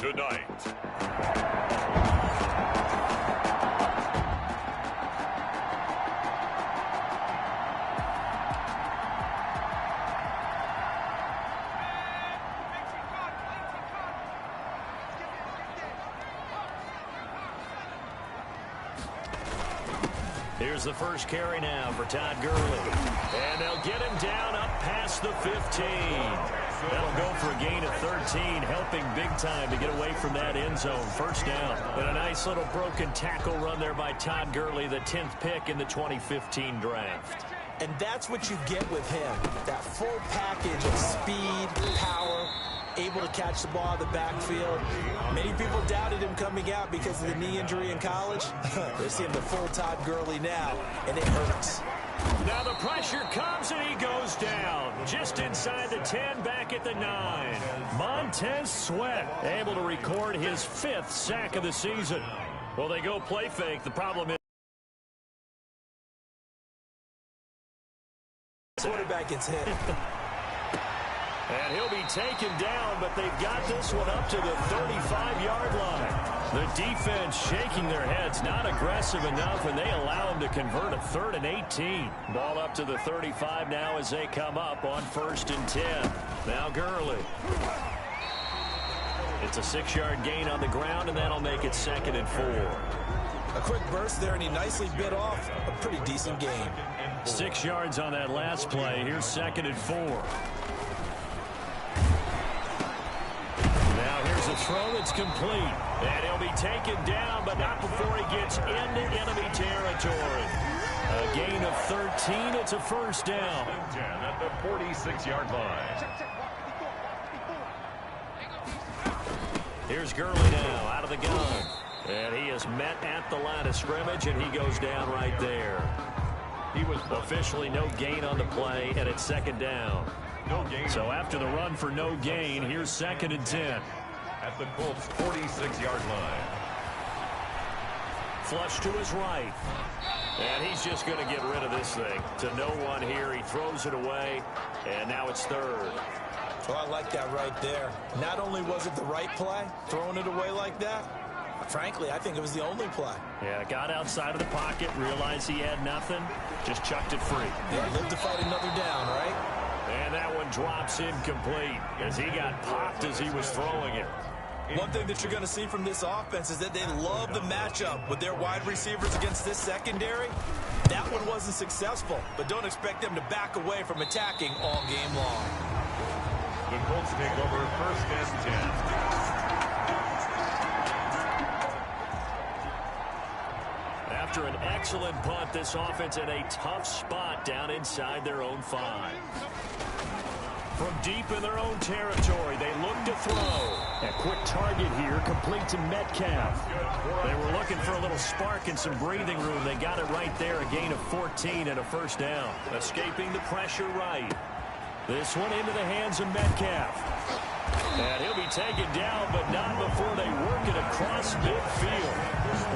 tonight. Here's the first carry now for Todd Gurley. And they'll get him down up past the 15. That'll go for a gain of 13, helping big time to get away from that end zone. First down. And a nice little broken tackle run there by Todd Gurley, the 10th pick in the 2015 draft. And that's what you get with him. That full package of speed, power, able to catch the ball out of the backfield. Many people doubted him coming out because of the knee injury in college. They're seeing the full Todd Gurley now, and it hurts. Now the pressure comes, and he goes down. Just inside the 10, back at the 9. Montez Sweat able to record his 5th sack of the season. Well, they go play fake. The problem is quarterback gets hit. And he'll be taken down, but they've got this one up to the 35-yard line. The defense shaking their heads, not aggressive enough, and they allow him to convert a 3rd and 18. Ball up to the 35 now as they come up on 1st and 10. Now Gurley. It's a 6-yard gain on the ground, and that'll make it 2nd and 4. A quick burst there, and he nicely bit off a pretty decent gain. 6 yards on that last play. Here's 2nd and 4. Here's a throw that's complete. And he'll be taken down, but not before he gets into enemy territory. A gain of 13. It's a first down. At the 46-yard line. Here's Gurley now out of the gun. And he is met at the line of scrimmage, and he goes down right there. He was officially no gain on the play, and it's 2nd down. No gain. So after the run for no gain, here's 2nd and 10. At the Colts' 46-yard line. Flush to his right. And he's just going to get rid of this thing. To no one here. He throws it away, and now it's 3rd. Well, I like that right there. Not only was it the right play, throwing it away like that, frankly, I think it was the only play. Yeah, got outside of the pocket, realized he had nothing, just chucked it free. Yeah, lived to fight another down, right? And that one drops incomplete as he got popped as he was throwing it. One thing that you're going to see from this offense is that they love the matchup with their wide receivers against this secondary. That one wasn't successful, but don't expect them to back away from attacking all game long. The Colts take over 1st and 10. After an excellent punt, this offense in a tough spot down inside their own 5. From deep in their own territory, they look to throw. A quick target here, complete to Metcalf. They were looking for a little spark and some breathing room. They got it right there, a gain of 14 and a first down. Escaping the pressure right. This one into the hands of Metcalf. And he'll be taken down, but not before they work it across midfield.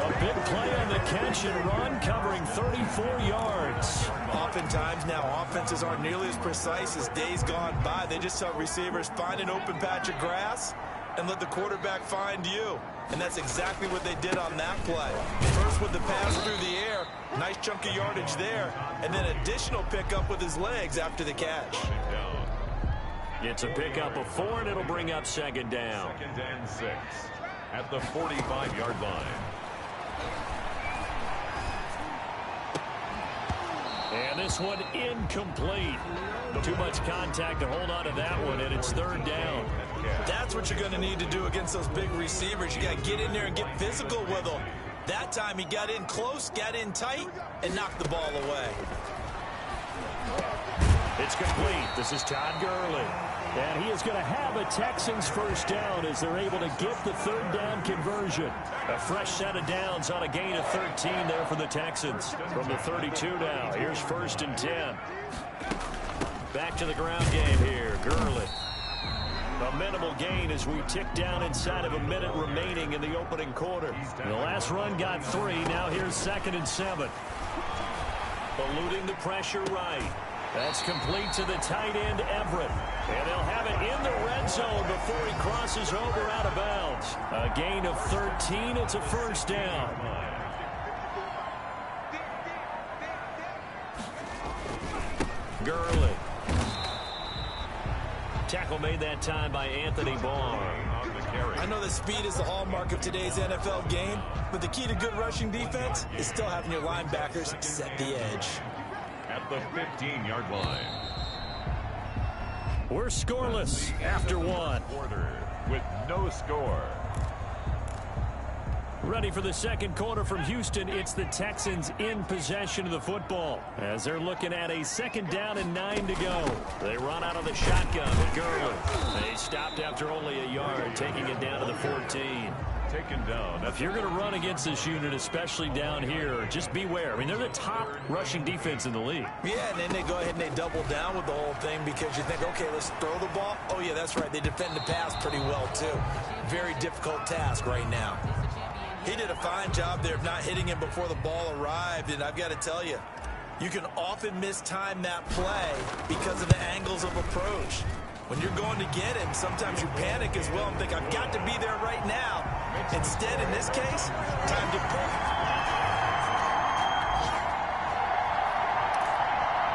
A big play on the catch and run, covering 34 yards. Oftentimes now, offenses aren't nearly as precise as days gone by. They just tell receivers, find an open patch of grass and let the quarterback find you. And that's exactly what they did on that play. First with the pass through the air, nice chunk of yardage there, and then additional pickup with his legs after the catch. It's a pickup of 4, and it'll bring up 2nd down. 2nd and 6 at the 45-yard line. And this one incomplete. Too much contact to hold on to that one, and it's 3rd down. That's what you're going to need to do against those big receivers. You got to get in there and get physical with them. That time he got in close, got in tight, and knocked the ball away. It's complete. This is Todd Gurley. And he is going to have a Texans first down as they're able to get the 3rd down conversion. A fresh set of downs on a gain of 13 there for the Texans. From the 32 now, here's 1st and 10. Back to the ground game here. Gurley. A minimal gain as we tick down inside of a minute remaining in the opening quarter. The last run got 3. Now here's 2nd and 7. Eluding the pressure right. That's complete to the tight end, Everett. And they'll have it in the red zone before he crosses over out of bounds. A gain of 13. It's a first down. Gurley. Tackle made that time by Anthony Barr. I know that speed is the hallmark of today's NFL game, but the key to good rushing defense is still having your linebackers set the edge. At the 15-yard line. We're scoreless after one. Quarter with no score. Ready for the second quarter from Houston. It's the Texans in possession of the football as they're looking at a 2nd down and 9 to go. They run out of the shotgun with Gurley. They stopped after only a yard, taking it down to the 14. Taken down. If you're going to run against this unit, especially down here, just beware. I mean, they're the top rushing defense in the league. Yeah, and then they go ahead and they double down with the whole thing because you think, okay, let's throw the ball. Oh, yeah, that's right. They defend the pass pretty well, too. Very difficult task right now. He did a fine job there of not hitting him before the ball arrived, and I've got to tell you, you can often mistime that play because of the angles of approach. When you're going to get him, sometimes you panic as well and think, I've got to be there right now. Instead, in this case, time to pull.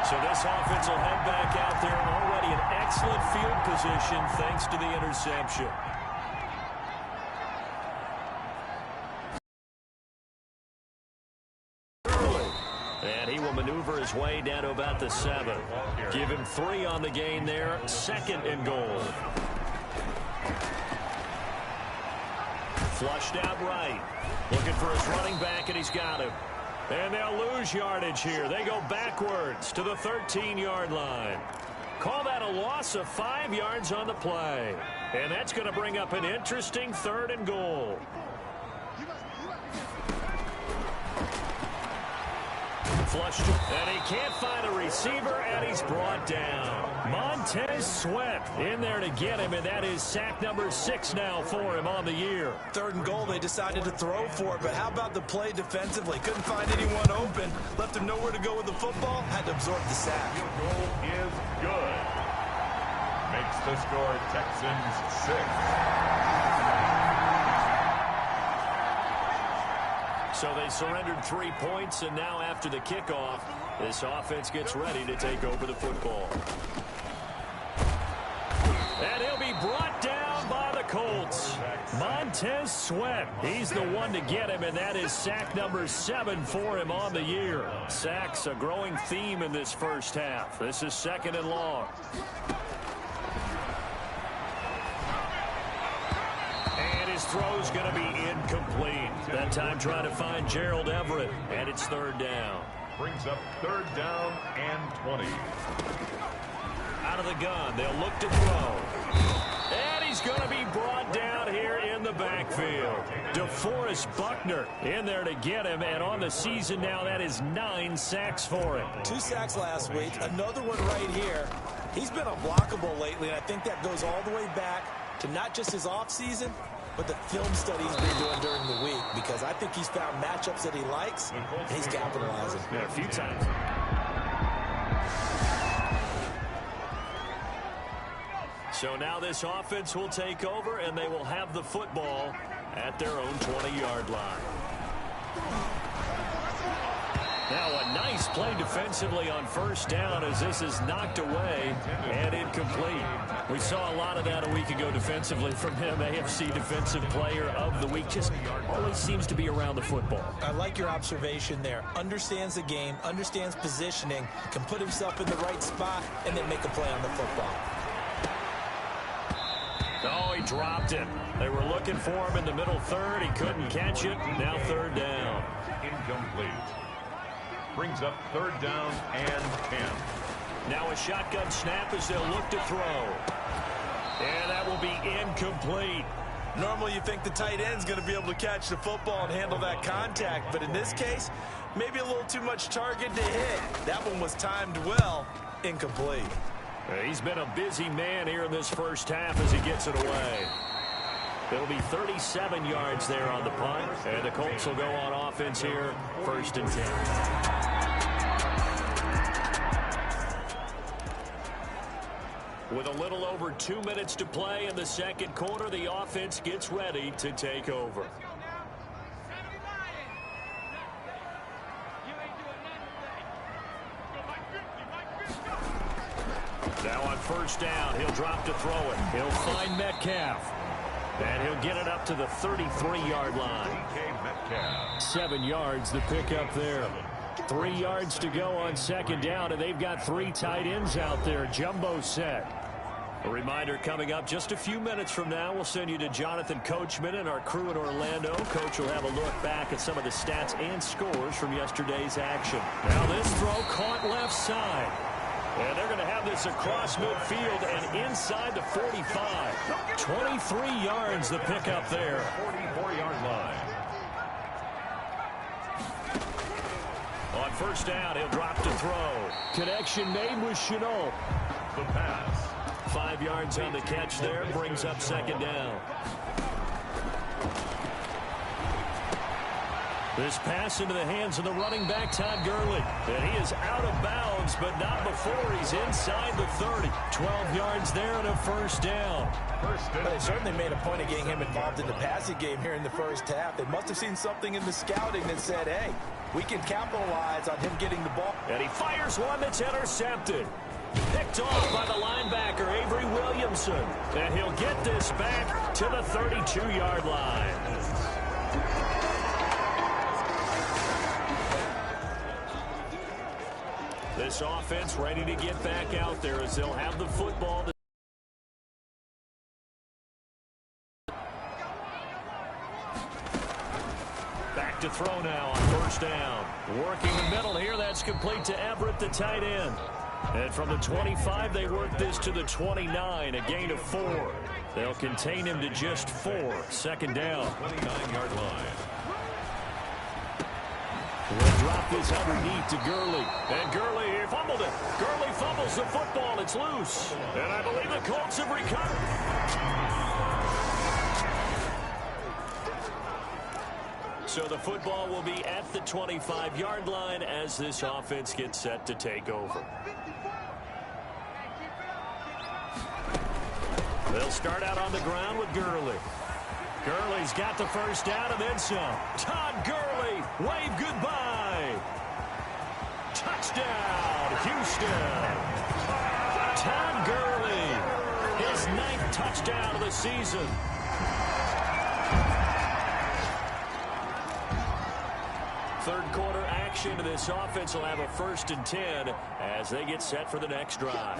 So this offense will head back out there, already in excellent field position thanks to the interception. And he will maneuver his way down to about the 7. Give him 3 on the gain there. 2nd and goal. Flushed out right. Looking for his running back, and he's got him. And they'll lose yardage here. They go backwards to the 13-yard line. Call that a loss of 5 yards on the play. And that's going to bring up an interesting 3rd and goal. Flushed, and he can't find a receiver, and he's brought down. Montez Sweat in there to get him, and that is sack number 6 now for him on the year. 3rd and goal, they decided to throw for it, but how about the play defensively? Couldn't find anyone open, left him nowhere to go with the football, had to absorb the sack. Goal is good. Makes the score Texans 6. So they surrendered 3 points, and now after the kickoff, this offense gets ready to take over the football. And he'll be brought down by the Colts. Montez Sweat, he's the one to get him, and that is sack number 7 for him on the year. Sacks a growing theme in this first half. This is 2nd and long. His throw's going to be incomplete. That time trying to find Gerald Everett, and it's 3rd down. Brings up 3rd down and 20. Out of the gun, they'll look to throw. And he's going to be brought down here in the backfield. DeForest Buckner in there to get him, and on the season now, that is 9 sacks for him. 2 sacks last week, another one right here. He's been unblockable lately, and I think that goes all the way back to not just his offseason, but the film study he's been doing during the week, because I think he's found matchups that he likes, and he's capitalizing. Yeah, a few times. So now this offense will take over, and they will have the football at their own 20-yard line. Now a nice play defensively on 1st down as this is knocked away and incomplete. We saw a lot of that a week ago defensively from him. AFC Defensive Player of the Week. Just always seems to be around the football. I like your observation there. Understands the game, understands positioning, can put himself in the right spot, and then make a play on the football. Oh, he dropped it. They were looking for him in the middle 3rd. He couldn't catch it. Now 3rd down. Incomplete. Brings up 3rd down and 10. Now a shotgun snap as they'll look to throw. And that will be incomplete. Normally you think the tight end's going to be able to catch the football and handle that contact, but in this case, maybe a little too much target to hit. That one was timed well. Incomplete. He's been a busy man here in this first half as he gets it away. It'll be 37 yards there on the punt, and the Colts will go on offense here, 1st and 10. With a little over 2 minutes to play in the second quarter, the offense gets ready to take over. Now on first down, he'll drop to throw it. He'll find Metcalf. And he'll get it up to the 33-yard line. 7 yards the pick up there. 3 yards to go on second down, and they've got 3 tight ends out there. Jumbo set. A reminder coming up just a few minutes from now. We'll send you to Jonathan Coachman and our crew in Orlando. Coach will have a look back at some of the stats and scores from yesterday's action. Now this throw caught left side. And they're going to have this across midfield and inside the 45. 23 yards the pickup there. 44-yard line. On first down, he'll drop to throw. Connection made with Chenault. The pass. 5 yards on the catch there, brings up second down. This pass into the hands of the running back, Todd Gurley. And he is out of bounds, but not before he's inside the 30. 12 yards there and a first down. They certainly made a point of getting him involved in the passing game here in the first half. They must have seen something in the scouting that said, hey, we can capitalize on him getting the ball. And he fires one that's intercepted. Picked off by the linebacker, Avery Williamson. And he'll get this back to the 32-yard line. This offense ready to get back out there as they'll have the football. Back to throw now on first down. Working the middle here. That's complete to Everett, the tight end. And from the 25, they work this to the 29, a gain of 4. They'll contain him to just 4. Second down. 29-yard line. We'll drop this underneath to Gurley. And Gurley here fumbled it. Gurley fumbles the football. It's loose. And I believe the Colts have recovered. So the football will be at the 25-yard line as this offense gets set to take over. They'll start out on the ground with Gurley. Gurley's got the first down and then some. Todd Gurley, wave goodbye. Touchdown, Houston. Todd Gurley, his 9th touchdown of the season. Third quarter action to this offense will have a 1st and 10 as they get set for the next drive.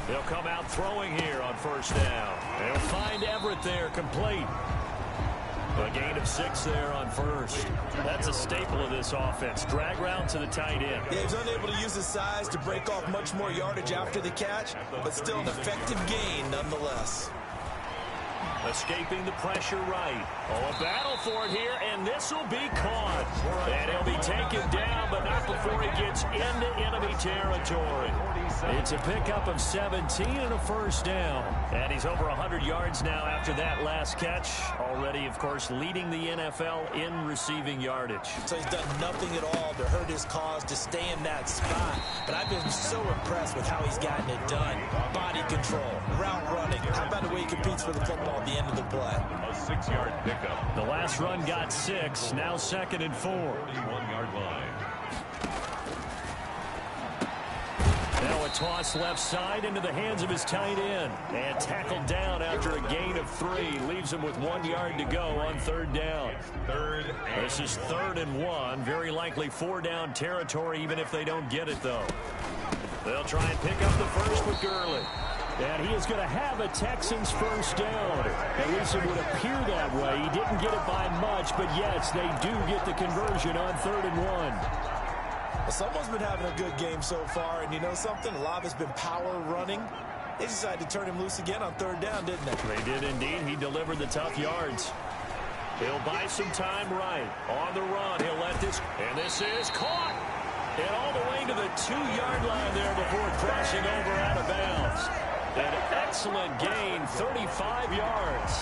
They'll come out throwing here on first down. They'll find Everett there, complete. A gain of 6 there on first. That's a staple of this offense. Drag route to the tight end. Yeah, he's unable to use his size to break off much more yardage after the catch, but still an effective gain nonetheless. Escaping the pressure right. Oh, a battle for it here, and this will be caught. And he'll be taken down, but not before he gets into enemy territory. It's a pickup of 17 and a first down. And he's over 100 yards now after that last catch. Already, of course, leading the NFL in receiving yardage. So he's done nothing at all to hurt his cause to stay in that spot. But I've been so impressed with how he's gotten it done. Body control, route running. How about the way he competes for the football at the end of the play? A 6-yard pickup. The last run got 6. Now 2nd and 4. 41-yard line. Now a toss left side into the hands of his tight end. And tackled down after a gain of 3. Leaves him with 1 yard to go on third down. This is 3rd and 1. Very likely 4-down territory even if they don't get it, though. They'll try and pick up the first with Gurley. And he is going to have a Texans first down. At least it would appear that way. He didn't get it by much, but yes, they do get the conversion on 3rd and 1. Well, someone's been having a good game so far, and you know something? A lot has been power running. They decided to turn him loose again on 3rd down, didn't they? They did indeed. He delivered the tough yards. He'll buy some time right. On the run, he'll let this, and this is caught. And all the way to the 2-yard line there before crossing over out of bounds. An excellent gain, 35 yards.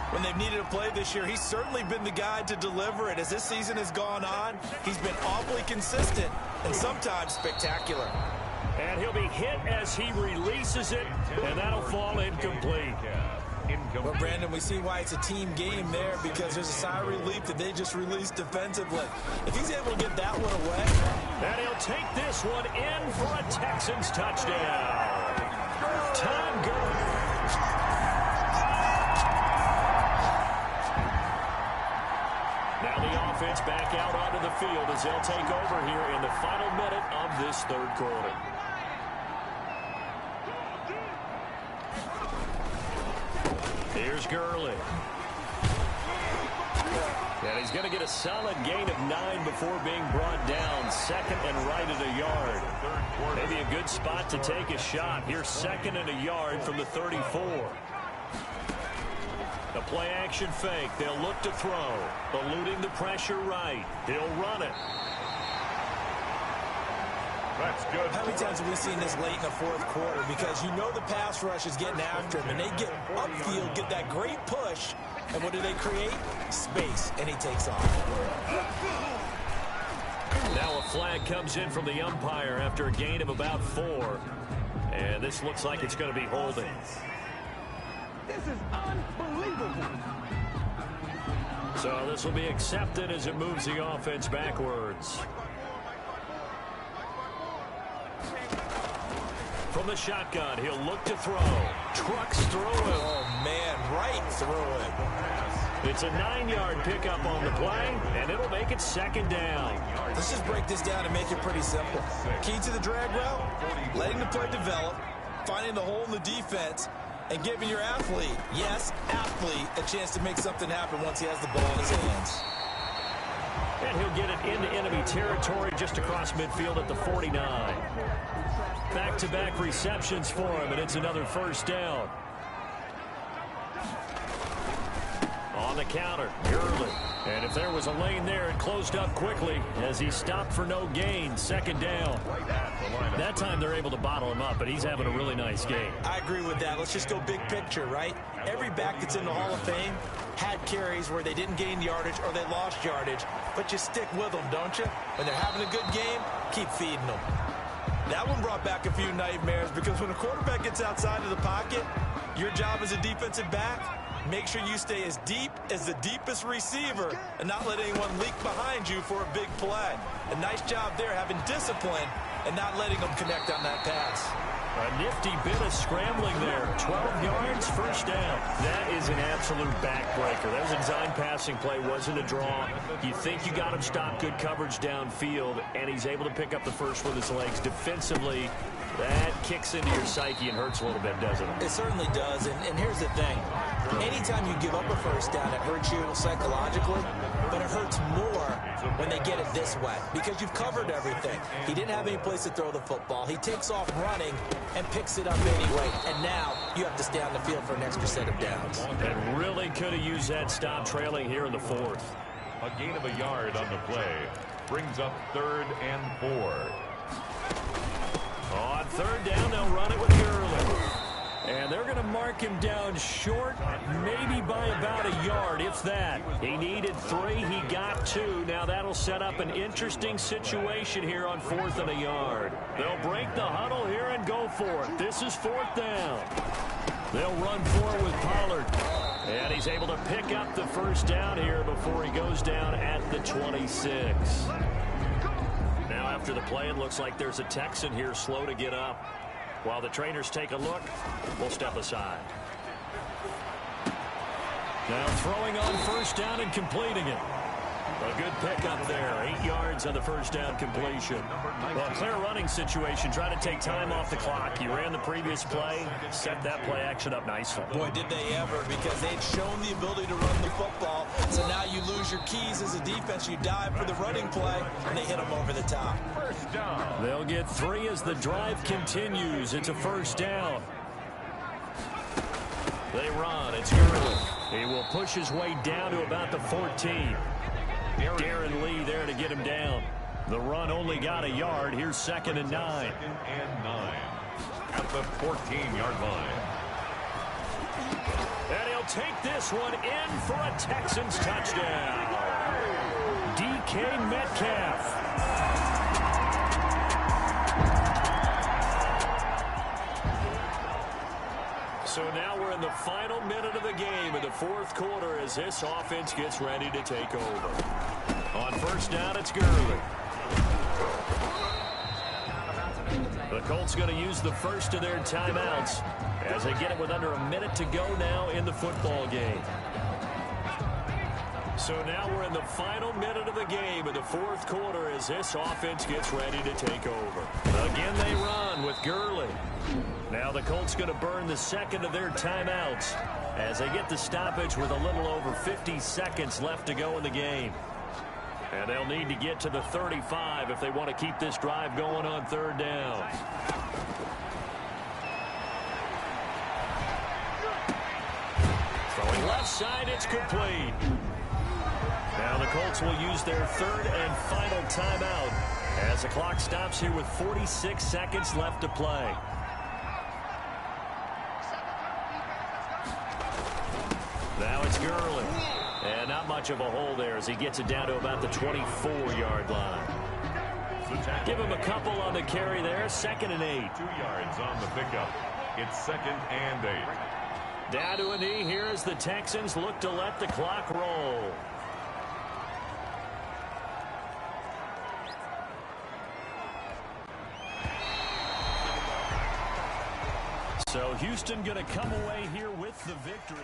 When they've needed a play this year, he's certainly been the guy to deliver it. As this season has gone on, he's been awfully consistent and sometimes spectacular. And And he'll be hit as he releases it, and that'll fall incomplete. Well, Brandon, we see why it's a team game there, because there's a sigh of relief that they just released defensively. If he's able to get that one away. And he'll take this one in for a Texans touchdown. Todd Gurley. Now the offense back out onto the field as they'll take over here in the final minute of this third quarter. Here's Gurley. And he's going to get a solid gain of 9 before being brought down. Second and right at a yard. Maybe a good spot to take a shot. Here's second and a yard from the 34. The play action fake. They'll look to throw. Eluding the pressure right. He'll run it. That's good. How many times have we seen this late in the fourth quarter? Because you know the pass rush is getting after him, and they get upfield, get that great push, and what do they create? Space, and he takes off. Now a flag comes in from the umpire after a gain of about 4. And this looks like it's going to be holding. This is unbelievable. So this will be accepted as it moves the offense backwards. From the shotgun, he'll look to throw. Trucks through him. Oh, man, right through him. It's a 9-yard pickup on the play, and it'll make it second down. Let's just break this down and make it pretty simple. Key to the drag route, letting the play develop, finding the hole in the defense, and giving your athlete, yes, athlete, a chance to make something happen once he has the ball in his hands. And he'll get it into enemy territory just across midfield at the 49. Back-to-back receptions for him, and it's another first down. On the counter, Gurley. And if there was a lane there, it closed up quickly as he stopped for no gain. Second down. That time they're able to bottle him up, but he's having a really nice game. I agree with that. Let's just go big picture, right? Every back that's in the Hall of Fame had carries where they didn't gain yardage or they lost yardage, but you stick with them, don't you? When they're having a good game, keep feeding them. That one brought back a few nightmares because when a quarterback gets outside of the pocket, your job as a defensive back, make sure you stay as deep as the deepest receiver and not let anyone leak behind you for a big play. A nice job there having discipline and not letting them connect on that pass. A nifty bit of scrambling there. 12 yards, first down. That is an absolute backbreaker. That was a design passing play, wasn't a draw. You think you got him stopped, good coverage downfield, and he's able to pick up the first with his legs. Defensively, that kicks into your psyche and hurts a little bit, doesn't it? It certainly does, and here's the thing. Anytime you give up a first down, it hurts you psychologically, but it hurts more when they get it this way because you've covered everything. He didn't have any place to throw the football. He takes off running and picks it up anyway, and now you have to stay on the field for an extra set of downs. And really could have used that stop trailing here in the fourth. A gain of a yard on the play brings up 3rd and 4. On third down, they'll run it with Gurley. And they're going to mark him down short, maybe by about a yard, if that. He needed 3, he got 2. Now that'll set up an interesting situation here on 4th and a yard. They'll break the huddle here and go for it. This is 4th down. They'll run for it with Pollard. And he's able to pick up the first down here before he goes down at the 26. Now after the play, it looks like there's a Texan here slow to get up. While the trainers take a look, we'll step aside. Now throwing on first down and completing it. A good pickup there. 8 yards on the first down completion. Well, clear running situation. Try to take time off the clock. You ran the previous play. Set that play action up nicely. Boy, did they ever, because they'd shown the ability to run the football. So now you lose your keys as a defense. You dive for the running play, and they hit them over the top. First down. They'll get 3 as the drive continues. It's a first down. They run. It's Gurley. He will push his way down to about the 14. Darren Lee there to get him down. The run only got a yard. Here's 2nd and 9. 2nd and 9 at the 14-yard line. And he'll take this one in for a Texans touchdown. DK Metcalf. So now we're in the final minute of the game in the fourth quarter as this offense gets ready to take over. On first down, it's Gurley. The Colts going to use the first of their timeouts as they get it with under a minute to go now in the football game. So now we're in the final minute of the game in the fourth quarter as this offense gets ready to take over. Again, they run with Gurley. Now the Colts going to burn the second of their timeouts as they get the stoppage with a little over 50 seconds left to go in the game. And they'll need to get to the 35 if they want to keep this drive going on third down. Throwing left side, it's complete. Now the Colts will use their third and final timeout as the clock stops here with 46 seconds left to play. Now it's Gurley. And not much of a hole there as he gets it down to about the 24-yard line. Give him a couple on the carry there. 2nd and 8. 2 yards on the pickup. It's 2nd and 8. Down to a knee here as the Texans look to let the clock roll. So Houston going to come away here with the victory.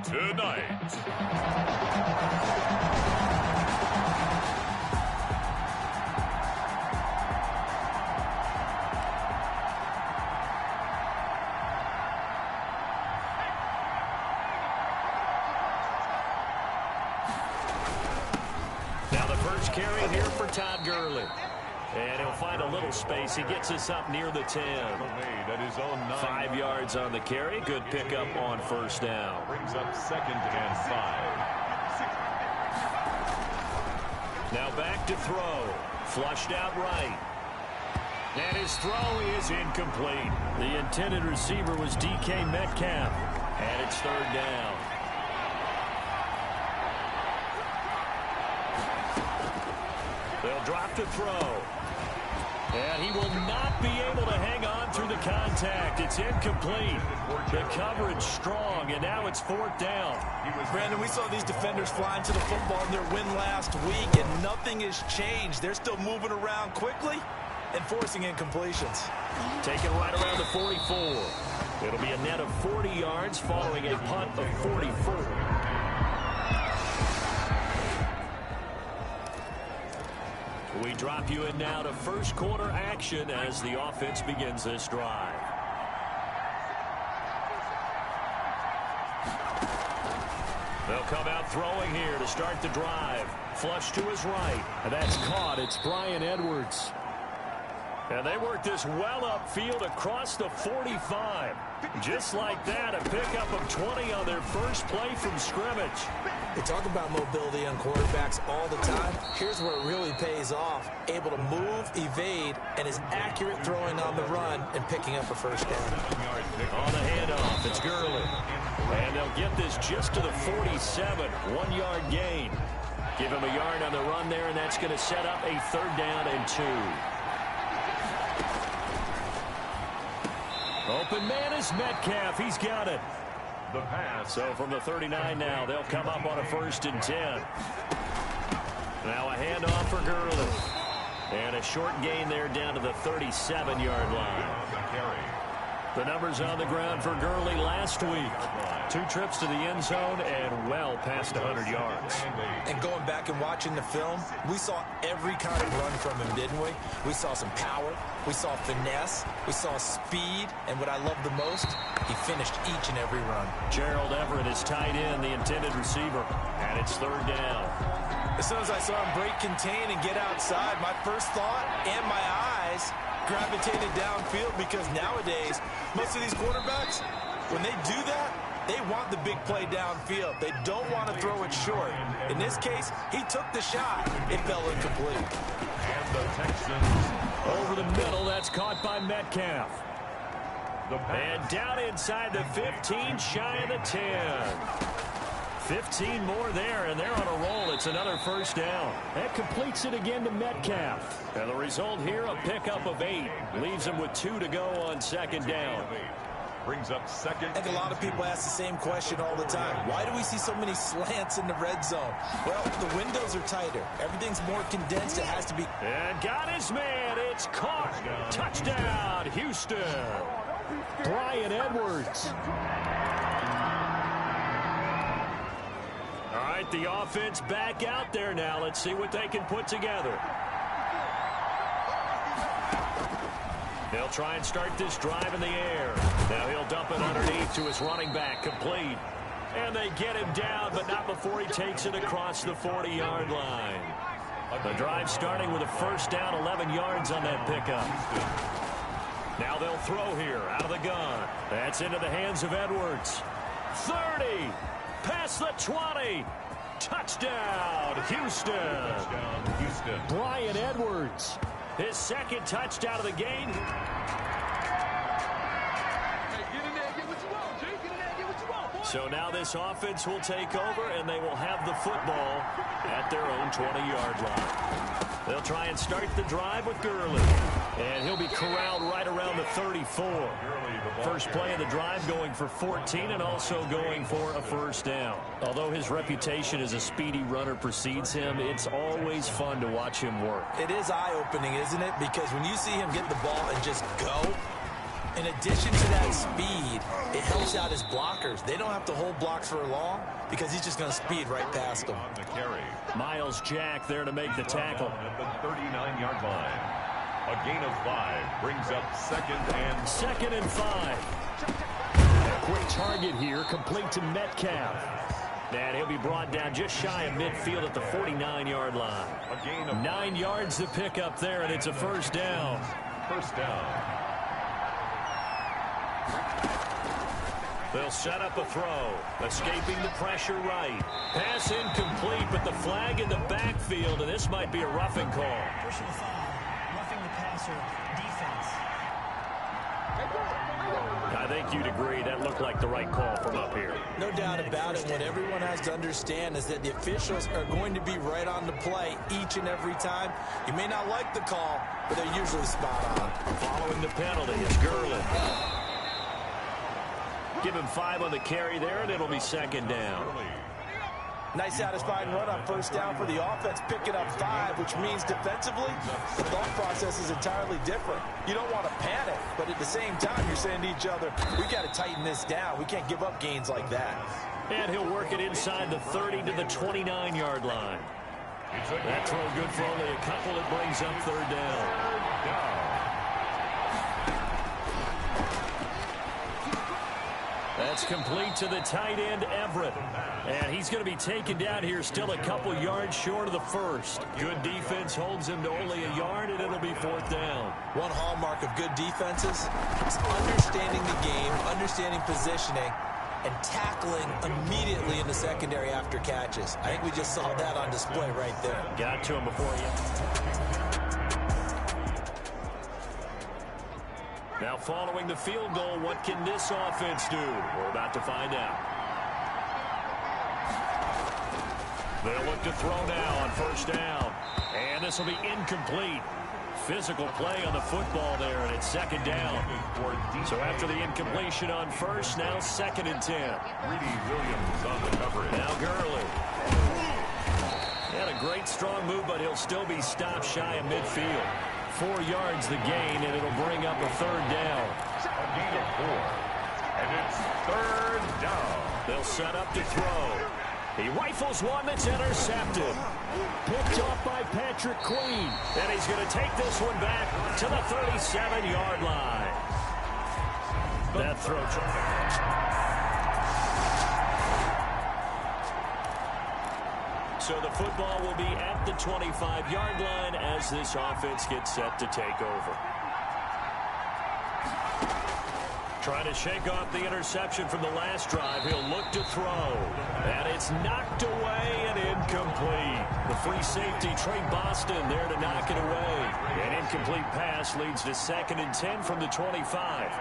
Tonight. Now the first carry here for Todd Gurley. And he'll find a little space. He gets us up near the 10. 5 yards on the carry. Good pickup on first down. Brings up 2nd and 5. Now back to throw. Flushed out right. And his throw is incomplete. The intended receiver was DK Metcalf. And it's third down. They'll drop to throw. And he will not be able to hang on through the contact. It's incomplete. The coverage strong, and now it's fourth down. Brandon, we saw these defenders flying to the football in their win last week, and nothing has changed. They're still moving around quickly and forcing incompletions. Taken right around the 44. It'll be a net of 40 yards following a punt of 44. We drop you in now to first quarter action as the offense begins this drive. They'll come out throwing here to start the drive. Flush to his right. And that's caught. It's Bryan Edwards. And they work this well upfield across the 45. Just like that, a pickup of 20 on their first play from scrimmage. They talk about mobility on quarterbacks all the time. Here's where it really pays off. Able to move, evade, and is accurate throwing on the run and picking up a first down. On the handoff, it's Gurley. And they'll get this just to the 47. 1 yard gain. Give him a yard on the run there, and that's going to set up a third down and 2. Open man is Metcalf. He's got it. The pass. So from the 39 now, they'll come up on a 1st and 10. Now a handoff for Gurley. And a short gain there down to the 37-yard line. The numbers on the ground for Gurley last week. 2 trips to the end zone and well past 100 yards. And going back and watching the film, we saw every kind of run from him, didn't we? We saw some power. We saw finesse. We saw speed. And what I love the most, he finished each and every run. Gerald Everett is tied in, the intended receiver. And it's third down. As soon as I saw him break contain and get outside, my first thought and my eyes gravitated downfield, because nowadays, most of these quarterbacks, when they do that, they want the big play downfield. They don't want to throw it short. In this case, he took the shot. It fell incomplete. And the Texans over the middle. That's caught by Metcalf. And down inside the 15, shy of the 10. 15 more there, and they're on a roll. It's another first down. That completes it again to Metcalf. And the result here, a pickup of 8. Leaves him with 2 to go on second down. brings up second. I think a lot of people ask the same question all the time. Why do we see so many slants in the red zone? Well, the windows are tighter. Everything's more condensed. It has to be. And got his man. It's caught. Touchdown, Houston. Bryan Edwards. All right, the offense back out there now. Let's see what they can put together. They'll try and start this drive in the air. Now he'll dump it underneath to his running back, complete. And they get him down, but not before he takes it across the 40-yard line. The drive starting with a first down, 11 yards on that pickup. Now they'll throw here out of the gun. That's into the hands of Edwards. 30, past the 20. Touchdown, Houston. Touchdown, Houston. Bryan Edwards. His second touchdown of the game. So now this offense will take over, and they will have the football at their own 20-yard line. They'll try and start the drive with Gurley. And he'll be corralled right around the 34. First play of the drive going for 14 and also going for a first down. Although his reputation as a speedy runner precedes him, it's always fun to watch him work. It is eye-opening, isn't it? Because when you see him get the ball and just go, in addition to that speed, it helps out his blockers. They don't have to hold blocks for long because he's just going to speed right past them. On the carry. Miles Jack there to make the tackle. At the 39-yard line. A gain of 5 brings up second and 5. A quick target here, complete to Metcalf. And he'll be brought down just shy of midfield at the 49-yard line. A gain of 9 yards to pick up there, and it's a first down. First down. They'll set up a throw. Escaping the pressure right. Pass incomplete, but the flag in the backfield, and this might be a roughing call. Personal foul. Roughing the passer. Defense. I think you'd agree that looked like the right call from up here. No doubt about about it, what everyone has to understand is that the officials are going to be right on the play each and every time. You may not like the call, but they're usually spot on. Following the penalty is Gurley. Give him 5 on the carry there, and it'll be second down. Nice satisfying run on first down for the offense, picking up 5, which means defensively, the thought process is entirely different. You don't want to panic, but at the same time, you're saying to each other, we got to tighten this down. We can't give up gains like that. And he'll work it inside the 30 to the 29-yard line. That throw good for only a couple. It brings up third down. That's complete to the tight end, Everett. And he's going to be taken down here still a couple yards short of the first. Good defense holds him to only a yard, and it'll be fourth down. One hallmark of good defenses is understanding the game, understanding positioning, and tackling immediately in the secondary after catches. I think we just saw that on display right there. Got to him before you. Now following the field goal, what can this offense do? We're about to find out. They'll look to throw now on first down. And this will be incomplete. Physical play on the football there, and it's second down. So after the incompletion on first, now second and 10. Greedy Williams on the coverage. Now Gurley. Had a great strong move, but he'll still be stopped shy of midfield. 4 yards the gain, and it'll bring up a third down. A gain of 4. And it's third down. They'll set up to throw. He rifles one that's intercepted. Picked off by Patrick Queen. And he's going to take this one back to the 37-yard line. That throw. So the football will be at the 25-yard line as this offense gets set to take over. Trying to shake off the interception from the last drive. He'll look to throw. And it's knocked away and incomplete. The free safety, Trey Boston, there to knock it away. An incomplete pass leads to second and 10 from the 25.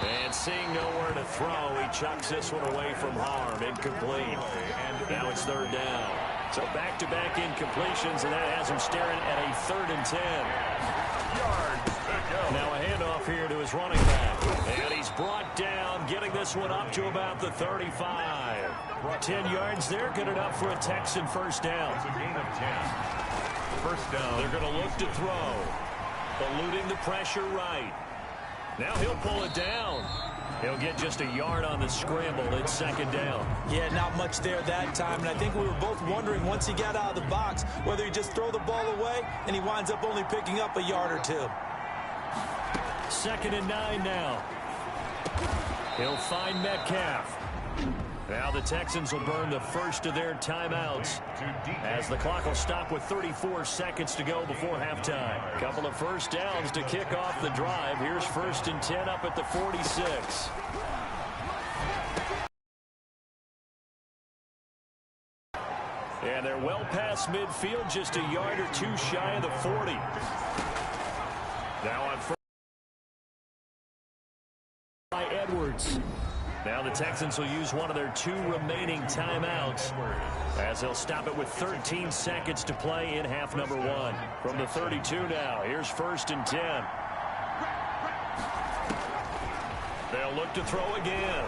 And seeing nowhere to throw, he chucks this one away from harm. Incomplete. And now it's third down. So back-to-back incompletions, and that has him staring at a third and 10. Now a handoff here to his running back. And he's brought down, getting this one up to about the 35. 10 yards there, good enough for a Texan first down. It's a gain of 10. First down. They're going to look to throw. Eluding the pressure right. Now he'll pull it down. He'll get just a yard on the scramble. It's second down. Yeah, not much there that time. And I think we were both wondering once he got out of the box whether he just throw the ball away and he winds up only picking up a yard or 2. Second and 9 now. He'll find Metcalf. Now the Texans will burn the first of their timeouts as the clock will stop with 34 seconds to go before halftime. Couple of first downs to kick off the drive. Here's first and 10 up at the 46. And they're well past midfield, just a yard or 2 shy of the 40. Now on first by Edwards. Now the Texans will use one of their 2 remaining timeouts as they'll stop it with 13 seconds to play in half number 1. From the 32 now, here's first and 10. They'll look to throw again.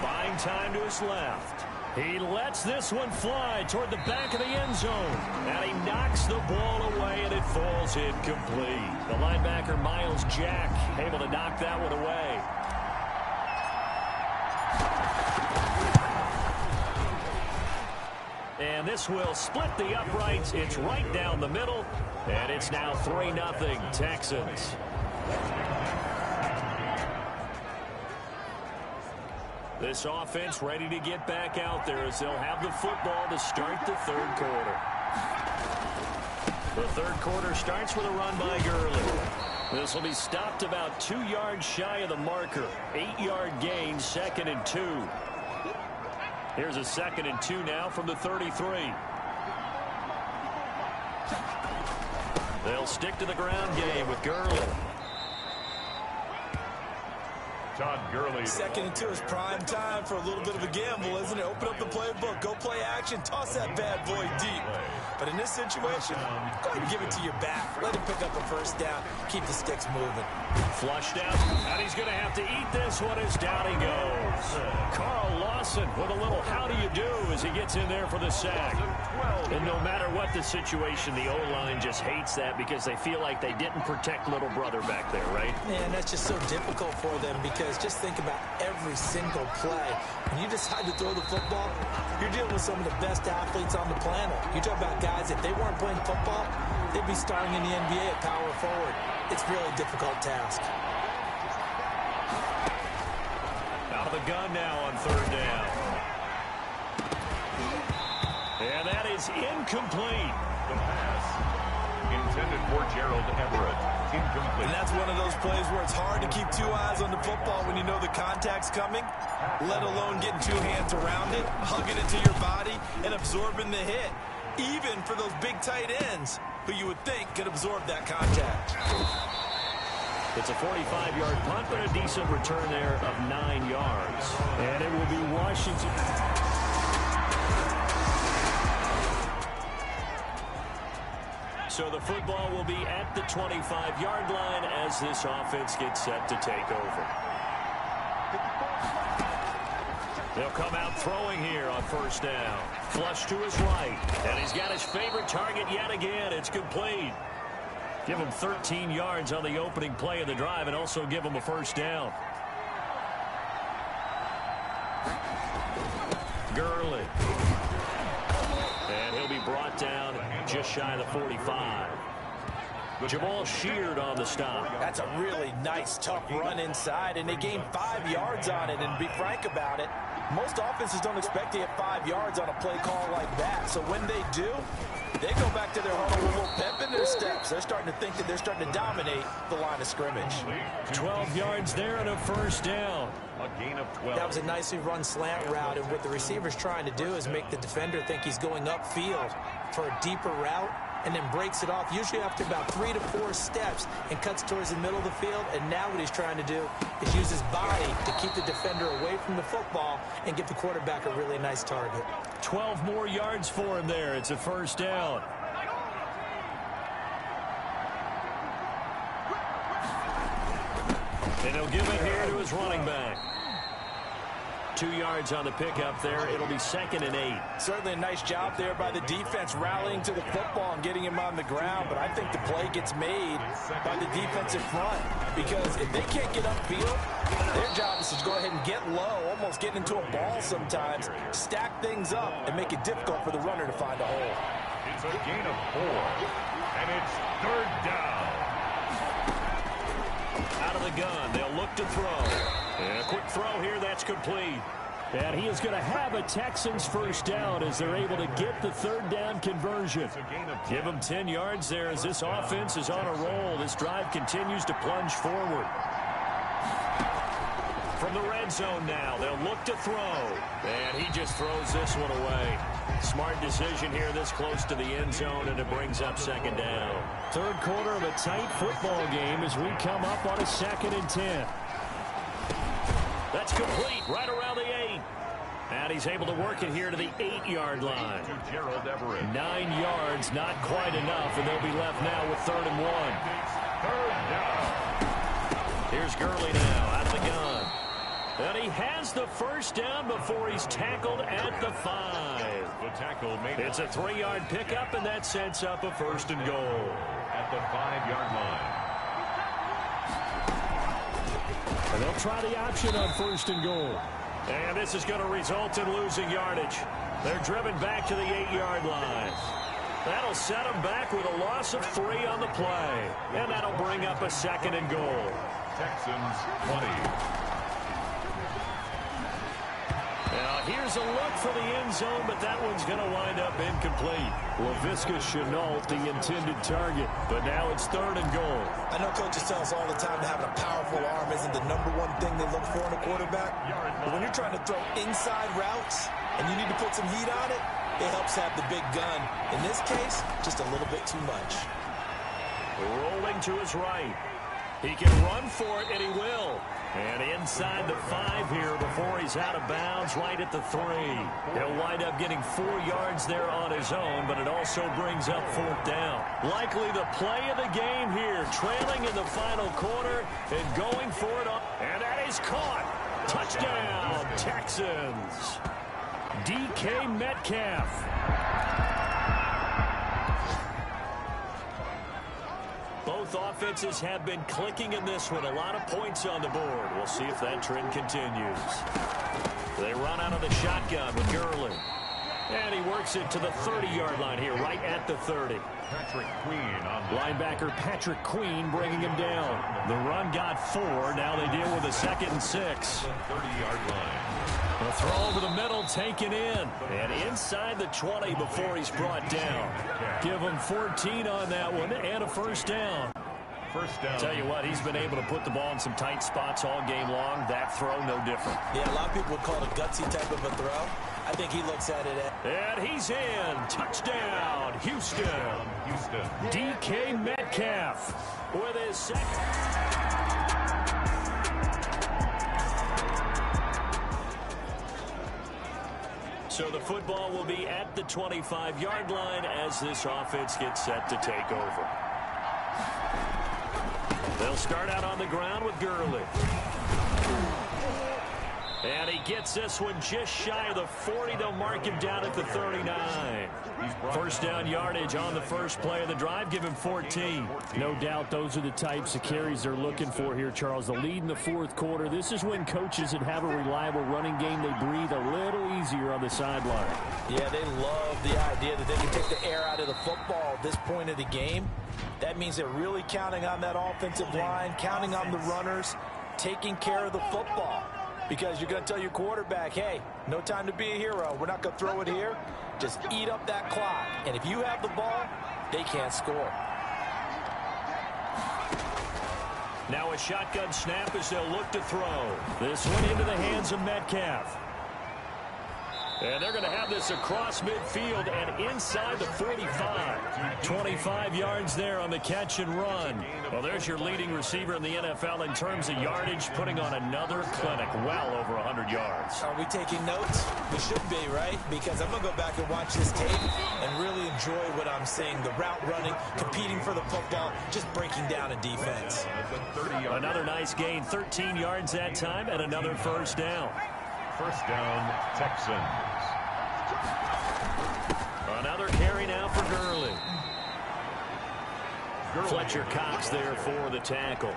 Buying time to his left. He lets this one fly toward the back of the end zone. And he knocks the ball away, and it falls incomplete. The linebacker, Miles Jack, able to knock that one away. And this will split the uprights. It's right down the middle. And it's now 3-0 Texans. This offense ready to get back out there as they'll have the football to start the third quarter. The third quarter starts with a run by Gurley. This will be stopped about 2 yards shy of the marker. 8-yard gain, second and 2. Here's a second and 2 now from the 33. They'll stick to the ground game with Gurley. Todd Gurley. Second and 2 is prime time for a little bit of a gamble, isn't it? Open up the playbook, go play action, toss that bad boy deep. But in this situation, go ahead and give it to your back. Let him pick up a first down. Keep the sticks moving. Flushed out, and he's going to have to eat this one as down he goes. Carl Lawson with a little how do you do as he gets in there for the sack. And no matter what the situation, the O-line just hates that because they feel like they didn't protect little brother back there, right? Man, that's just so difficult for them because just think about every single play. When you decide to throw the football, you're dealing with some of the best athletes on the planet. You talk about guys, if they weren't playing football, they'd be starting in the NBA at power forward. It's really a difficult task. Out of the gun now on third down. And that is incomplete. The pass intended for Gerald Everett. Incomplete. And that's one of those plays where it's hard to keep two eyes on the football when you know the contact's coming, let alone getting two hands around it, hugging it to your body, and absorbing the hit. Even for those big tight ends who you would think could absorb that contact. It's a 45-yard punt, but a decent return there of 9 yards. And it will be Washington. So the football will be at the 25-yard line as this offense gets set to take over. They'll come out throwing here on first down. Flush to his right. And he's got his favorite target yet again. It's complete. Give him 13 yards on the opening play of the drive and also give him a first down. Gurley. And he'll be brought down just shy of the 45. Jamal Sheard on the stop. That's a really nice, tough run inside, and they gained 5 yards on it. And to be frank about it, most offenses don't expect to get 5 yards on a play call like that. So when they do, they go back to their huddle with a little pep in their steps. They're starting to think that they're starting to dominate the line of scrimmage. 12 yards there and a first down. A gain of 12. That was a nicely run slant route, and what the receiver's trying to do is make the defender think he's going upfield for a deeper route, and then breaks it off, usually after about 3 to 4 steps, and cuts towards the middle of the field. And now what he's trying to do is use his body to keep the defender away from the football and give the quarterback a really nice target. 12 more yards for him there. It's a first down. And he'll give it here to his running back. 2 yards on the pickup there. It'll be 2nd and 8. Certainly a nice job there by the defense rallying to the football and getting him on the ground. But I think the play gets made by the defensive front, because if they can't get upfield, their job is to go ahead and get low, almost get into a ball sometimes, stack things up, and make it difficult for the runner to find a hole. It's a gain of 4, and it's third down. Out of the gun, they'll look to throw. And a quick throw here, that's complete. And he is going to have a Texans first down as they're able to get the third down conversion. Give them 10 yards there as this offense is on a roll. This drive continues to plunge forward. From the red zone now, they'll look to throw. And he just throws this one away. Smart decision here this close to the end zone, and it brings up 2nd down. Third quarter of a tight football game as we come up on a 2nd and 10. That's complete right around the 8. And he's able to work it here to the 8-yard line. To Gerald Everett. 9 yards, not quite enough, and they'll be left now with 3rd and 1. Third down. Here's Gurley now out of the gun. And he has the first down before he's tackled at the 5. The tackle made. It's a 3-yard pickup, and that sets up a 1st and goal. At the 5-yard line. And they'll try the option on 1st and goal. And this is going to result in losing yardage. They're driven back to the 8-yard line. That'll set them back with a loss of 3 on the play. And that'll bring up a 2nd and goal. Texans 20. Now here's a look for the end zone, but that one's going to wind up incomplete. Laviska Shenault, the intended target, but now it's 3rd and goal. I know coaches tell us all the time that having a powerful arm isn't the #1 thing they look for in a quarterback. But when you're trying to throw inside routes and you need to put some heat on it, it helps have the big gun. In this case, just a little bit too much. Rolling to his right. He can run for it, and he will. And inside the 5 here before he's out of bounds, right at the 3. He'll wind up getting 4 yards there on his own, but it also brings up 4th down. Likely the play of the game here, trailing in the final quarter and going for it. And that is caught. Touchdown, Texans. DK Metcalf. Both offenses have been clicking in this one. A lot of points on the board. We'll see if that trend continues. They run out of the shotgun with Gurley. And he works it to the 30-yard line here, right at the 30. Patrick Queen on linebacker Patrick Queen bringing him down. The run got 4. Now they deal with a 2nd and 6. 30-yard line. The throw over the middle, taken in. And inside the 20 before he's brought down. Give him 14 on that one and a 1st down. First down. Tell you what, he's been able to put the ball in some tight spots all game long. That throw, no different. Yeah, a lot of people would call it a gutsy type of a throw. I think he looks at it and he's in. Touchdown, Houston. DK Metcalf with his second. So the football will be at the 25-yard line as this offense gets set to take over. They'll start out on the ground with Gurley. And he gets this one just shy of the 40. They'll mark him down at the 39. First down yardage on the first play of the drive. Give him 14. No doubt those are the types of carries they're looking for here, Charles. The lead in the 4th quarter. This is when coaches that have a reliable running game, they breathe a little easier on the sideline. Yeah, they love the idea that they can take the air out of the football at this point of the game. That means they're really counting on that offensive line, counting on the runners, taking care of the football. Because you're going to tell your quarterback, hey, no time to be a hero. We're not going to throw it here. Just eat up that clock. And if you have the ball, they can't score. Now a shotgun snap as they'll look to throw. This one into the hands of Metcalf. And they're going to have this across midfield and inside the 45. 25 yards there on the catch and run. Well, there's your leading receiver in the NFL in terms of yardage, putting on another clinic, well over 100 yards. Are we taking notes? We should be, right? Because I'm going to go back and watch this tape and really enjoy what I'm seeing. The route running, competing for the football, just breaking down a defense. Another nice gain, 13 yards that time, and another 1st down. First down, Texans. Another carry now for Gurley. Fletcher Cox there for the tackle.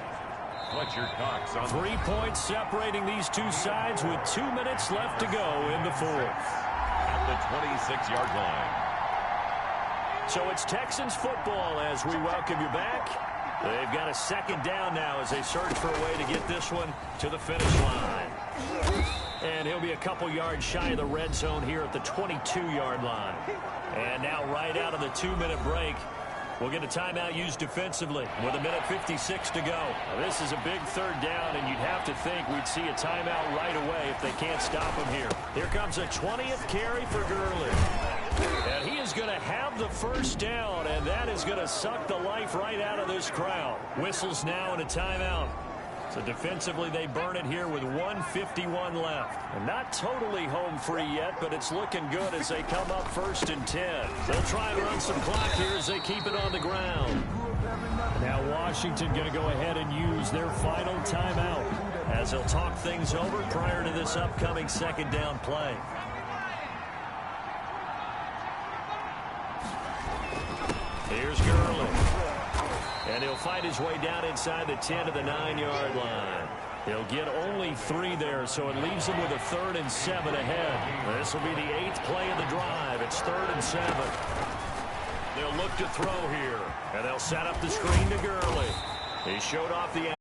Fletcher Cox on 3 points separating these two sides with 2 minutes left to go in the 4th. At the 26-yard line. So it's Texans football as we welcome you back. They've got a 2nd down now as they search for a way to get this one to the finish line. And he'll be a couple yards shy of the red zone here at the 22-yard line. And now right out of the 2-minute break, we'll get a timeout used defensively with 1:56 to go. Now, this is a big 3rd down, and you'd have to think we'd see a timeout right away if they can't stop him here. Here comes a 20th carry for Gurley. And he is going to have the 1st down, and that is going to suck the life right out of this crowd. Whistles now and a timeout. So defensively, they burn it here with 1:51 left. And not totally home free yet, but it's looking good as they come up 1st and 10. They'll try and run some clock here as they keep it on the ground. Now Washington going to go ahead and use their final timeout as they'll talk things over prior to this upcoming 2nd down play. Here's Gurley. And he'll find his way down inside the 10 to the 9-yard line. He'll get only 3 there, so it leaves him with a 3rd and 7 ahead. This will be the 8th play of the drive. It's 3rd and 7. They'll look to throw here, and they'll set up the screen to Gurley. He showed off the